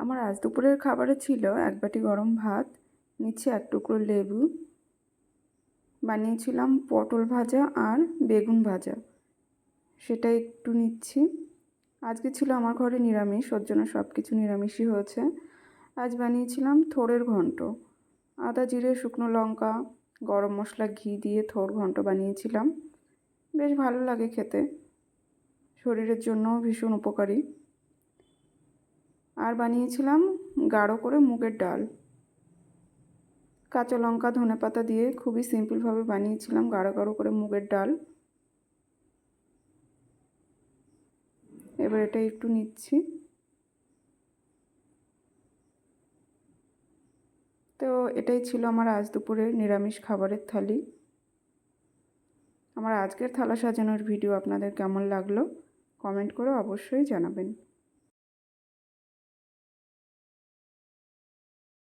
আমার আজ দুপুরের খাবারে ছিল এক বাটি গরম ভাত, নিচে এক টুকরো লেবু, বানিয়েছিলাম পটল ভাজা আর বেগুন ভাজা, সেটা একটু নিচ্ছি। আজকে ছিল আমার ঘরে নিরামিষ, ওর জন্য সব কিছু নিরামিষই হয়েছে। আজ বানিয়েছিলাম থোড়ের ঘন্ট, আদা জিরে শুকনো লঙ্কা গরম মশলা ঘি দিয়ে থোড় ঘন্ট বানিয়েছিলাম। বেশ ভালো লাগে খেতে, শরীরের জন্যও ভীষণ উপকারী। আর বানিয়েছিলাম গাঢ় করে মুগের ডাল, কাঁচা লঙ্কা ধনেপাতা দিয়ে খুবই সিম্পলভাবে বানিয়েছিলাম গাঢ় গাঢ় করে মুগের ডাল। এবার এটা একটু নিচ্ছি। তো এটাই ছিল আমার আজ দুপুরের নিরামিষ খাবারের থালি। আমার আজকের থালা সাজানোর ভিডিও আপনাদের কেমন লাগলো কমেন্ট করে অবশ্যই জানাবেন।